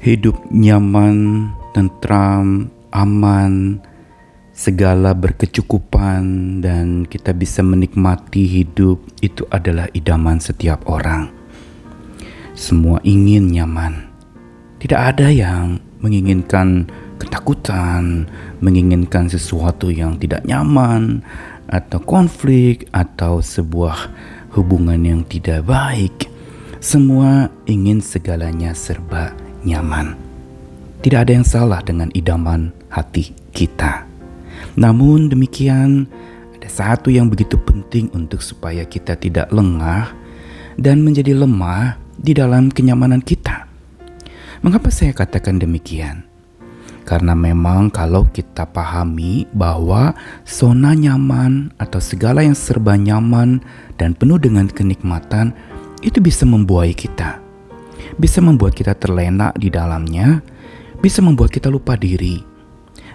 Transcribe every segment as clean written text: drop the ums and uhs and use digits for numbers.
Hidup nyaman, tentram, aman, segala berkecukupan, dan kita bisa menikmati hidup itu adalah idaman setiap orang. Semua ingin nyaman. Tidak ada yang menginginkan ketakutan, menginginkan sesuatu yang tidak nyaman, atau konflik, atau sebuah hubungan yang tidak baik. Semua ingin segalanya serba nyaman. Tidak ada yang salah dengan idaman hati kita. Namun demikian, ada satu yang begitu penting untuk supaya kita tidak lengah dan menjadi lemah di dalam kenyamanan kita. Mengapa saya katakan demikian? Karena memang kalau kita pahami bahwa zona nyaman atau segala yang serba nyaman dan penuh dengan kenikmatan itu bisa membuai kita. Bisa membuat kita terlena di dalamnya, bisa membuat kita lupa diri,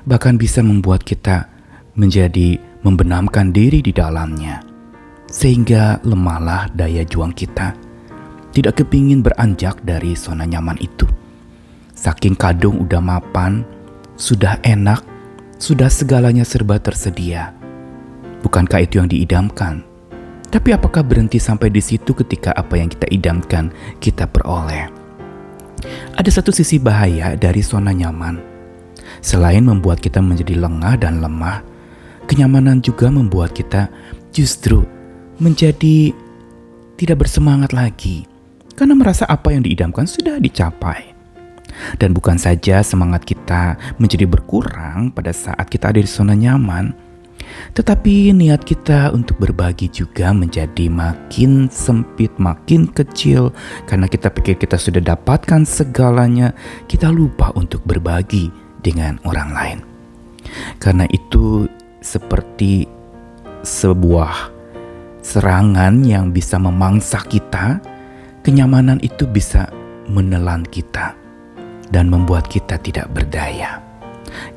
bahkan bisa membuat kita menjadi membenamkan diri di dalamnya, sehingga lemahlah daya juang kita. Tidak kepingin beranjak dari zona nyaman itu. Saking kadung udah mapan, sudah enak, sudah segalanya serba tersedia. Bukankah itu yang diidamkan? Tapi apakah berhenti sampai di situ ketika apa yang kita idamkan kita peroleh? Ada satu sisi bahaya dari zona nyaman. Selain membuat kita menjadi lengah dan lemah, kenyamanan juga membuat kita justru menjadi tidak bersemangat lagi, karena merasa apa yang diidamkan sudah dicapai. Dan bukan saja semangat kita menjadi berkurang pada saat kita ada di zona nyaman, tetapi niat kita untuk berbagi juga menjadi makin sempit, makin kecil. Karena kita pikir kita sudah dapatkan segalanya, kita lupa untuk berbagi dengan orang lain. Karena itu seperti sebuah serangan yang bisa memangsa kita. Kenyamanan itu bisa menelan kita dan membuat kita tidak berdaya.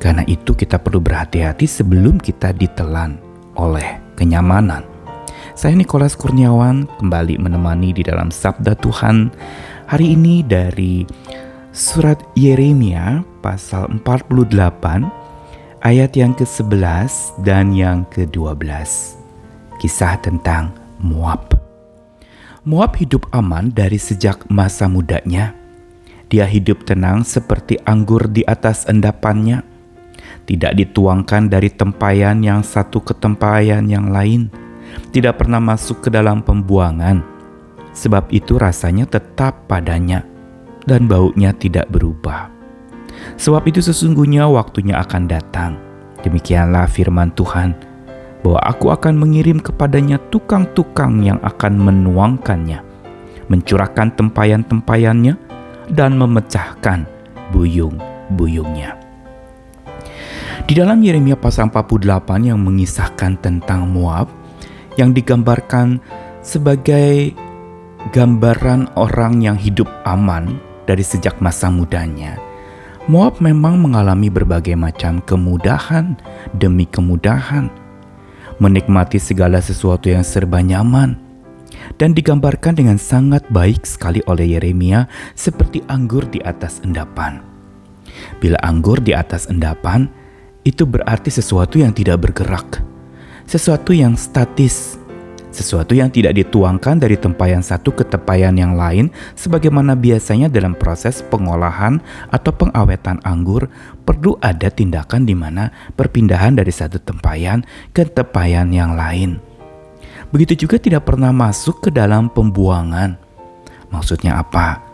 Karena itu kita perlu berhati-hati sebelum kita ditelan oleh kenyamanan. Saya Nikolas Kurniawan kembali menemani di dalam Sabda Tuhan hari ini dari surat Yeremia pasal 48 ayat yang ke-11 dan yang ke-12. Kisah tentang Moab. Moab hidup aman dari sejak masa mudanya. Dia hidup tenang seperti anggur di atas endapannya. Tidak dituangkan dari tempayan yang satu ke tempayan yang lain. Tidak pernah masuk ke dalam pembuangan. Sebab itu rasanya tetap padanya dan baunya tidak berubah. Sebab itu sesungguhnya waktunya akan datang. Demikianlah firman Tuhan, bahwa aku akan mengirim kepadanya tukang-tukang yang akan menuangkannya, mencurahkan tempayan-tempayannya, dan memecahkan buyung-buyungnya. Di dalam Yeremia pasal 48 yang mengisahkan tentang Moab, yang digambarkan sebagai gambaran orang yang hidup aman dari sejak masa mudanya, Moab memang mengalami berbagai macam kemudahan demi kemudahan, menikmati segala sesuatu yang serba nyaman, dan digambarkan dengan sangat baik sekali oleh Yeremia seperti anggur di atas endapan. Bila anggur di atas endapan, itu berarti sesuatu yang tidak bergerak, sesuatu yang statis, sesuatu yang tidak dituangkan dari tempayan satu ke tempayan yang lain, sebagaimana biasanya dalam proses pengolahan atau pengawetan anggur perlu ada tindakan di mana perpindahan dari satu tempayan ke tempayan yang lain. Begitu juga tidak pernah masuk ke dalam pembuangan. Maksudnya apa?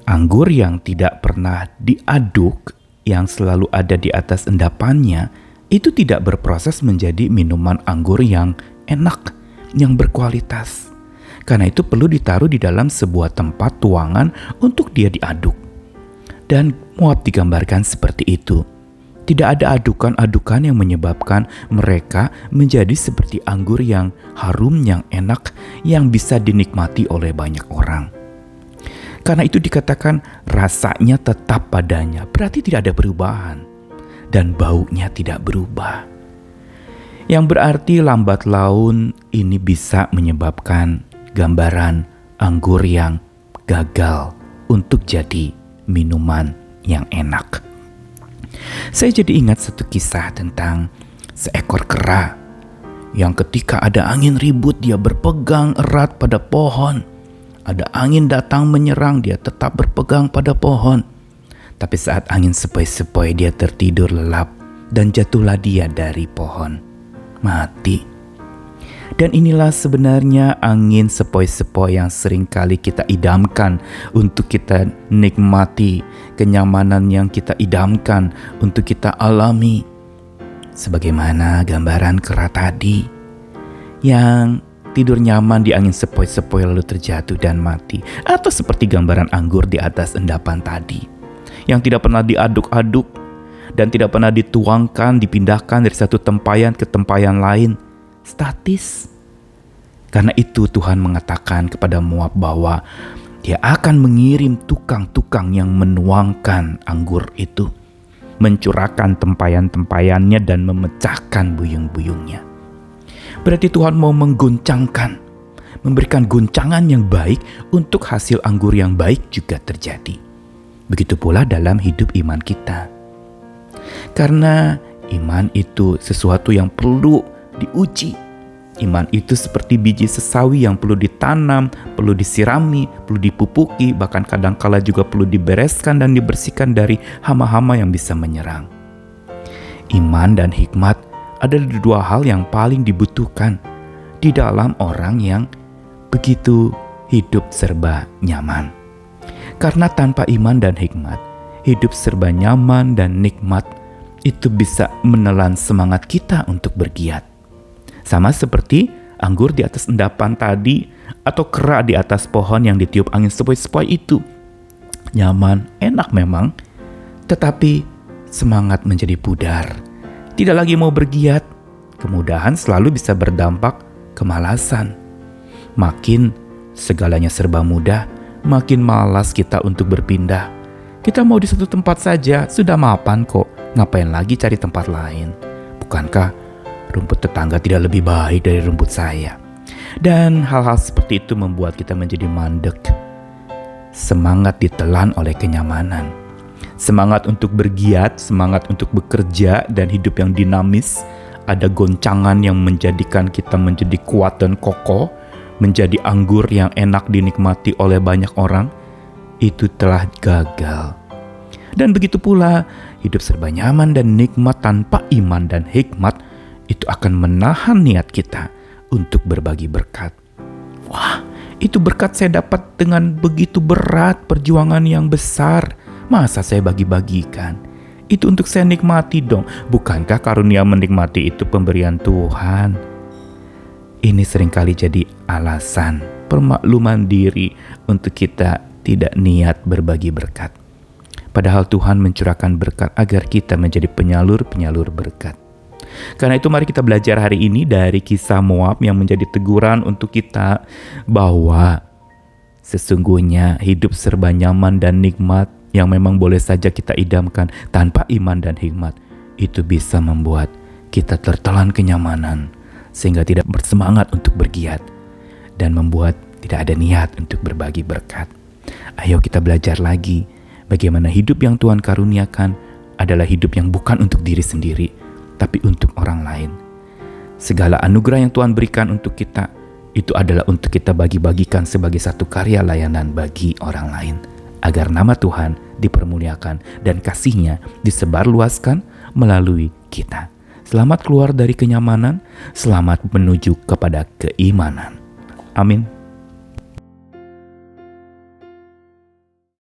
Anggur yang tidak pernah diaduk, yang selalu ada di atas endapannya, itu tidak berproses menjadi minuman anggur yang enak, yang berkualitas. Karena itu perlu ditaruh di dalam sebuah tempat tuangan untuk dia diaduk. Dan Moab digambarkan seperti itu. Tidak ada adukan-adukan yang menyebabkan mereka menjadi seperti anggur yang harum, yang enak, yang bisa dinikmati oleh banyak orang. Karena itu dikatakan rasanya tetap padanya, berarti tidak ada perubahan. Dan baunya tidak berubah. Yang berarti lambat laun ini bisa menyebabkan gambaran anggur yang gagal untuk jadi minuman yang enak. Saya jadi ingat satu kisah tentang seekor kera yang ketika ada angin ribut dia berpegang erat pada pohon. Ada angin datang menyerang dia tetap berpegang pada pohon. Tapi saat angin sepoi-sepoi dia tertidur lelap dan jatuhlah dia dari pohon. Mati. Dan inilah sebenarnya angin sepoi-sepoi yang seringkali kita idamkan untuk kita nikmati, kenyamanan yang kita idamkan untuk kita alami. Sebagaimana gambaran kera tadi yang tidur nyaman di angin sepoi-sepoi lalu terjatuh dan mati. Atau seperti gambaran anggur di atas endapan tadi yang tidak pernah diaduk-aduk dan tidak pernah dituangkan, dipindahkan dari satu tempayan ke tempayan lain. Statis. Karena itu Tuhan mengatakan kepada Moab bahwa Dia akan mengirim tukang-tukang yang menuangkan anggur itu, mencurahkan tempayan-tempayannya dan memecahkan buyung-buyungnya. Berarti Tuhan mau mengguncangkan, memberikan guncangan yang baik untuk hasil anggur yang baik juga terjadi. Begitu pula dalam hidup iman kita. Karena iman itu sesuatu yang perlu diuji. Iman itu seperti biji sesawi yang perlu ditanam, perlu disirami, perlu dipupuki, bahkan kadangkala juga perlu dibereskan dan dibersihkan dari hama-hama yang bisa menyerang. Iman dan hikmat adalah dua hal yang paling dibutuhkan di dalam orang yang begitu hidup serba nyaman. Karena tanpa iman dan hikmat, hidup serba nyaman dan nikmat itu bisa menelan semangat kita untuk bergiat. Sama seperti anggur di atas endapan tadi atau kera di atas pohon yang ditiup angin sepoi-sepoi itu. Nyaman, enak memang, tetapi semangat menjadi pudar. Tidak lagi mau bergiat, kemudahan selalu bisa berdampak kemalasan. Makin segalanya serba mudah, makin malas kita untuk berpindah. Kita mau di satu tempat saja, sudah mapan kok. Ngapain lagi cari tempat lain? Bukankah rumput tetangga tidak lebih baik dari rumput saya? Dan hal-hal seperti itu membuat kita menjadi mandek. Semangat ditelan oleh kenyamanan. Semangat untuk bergiat, semangat untuk bekerja dan hidup yang dinamis. Ada goncangan yang menjadikan kita menjadi kuat dan kokoh, menjadi anggur yang enak dinikmati oleh banyak orang. Itu telah gagal. Dan begitu pula hidup serba nyaman dan nikmat tanpa iman dan hikmat itu akan menahan niat kita untuk berbagi berkat. Wah, itu berkat saya dapat dengan begitu berat, perjuangan yang besar. Masa saya bagi-bagikan? Itu untuk saya nikmati dong. Bukankah karunia menikmati itu pemberian Tuhan? Ini seringkali jadi alasan, permakluman diri untuk kita tidak niat berbagi berkat. Padahal Tuhan mencurahkan berkat agar kita menjadi penyalur-penyalur berkat. Karena itu mari kita belajar hari ini dari kisah Moab yang menjadi teguran untuk kita bahwa sesungguhnya hidup serba nyaman dan nikmat yang memang boleh saja kita idamkan tanpa iman dan hikmat itu bisa membuat kita tertelan kenyamanan sehingga tidak bersemangat untuk bergiat dan membuat tidak ada niat untuk berbagi berkat. Ayo kita belajar lagi bagaimana hidup yang Tuhan karuniakan adalah hidup yang bukan untuk diri sendiri, tapi untuk orang lain. Segala anugerah yang Tuhan berikan untuk kita, itu adalah untuk kita bagi-bagikan sebagai satu karya layanan bagi orang lain. Agar nama Tuhan dipermuliakan dan kasih-Nya disebarluaskan melalui kita. Selamat keluar dari kenyamanan, selamat menuju kepada keimanan. Amin.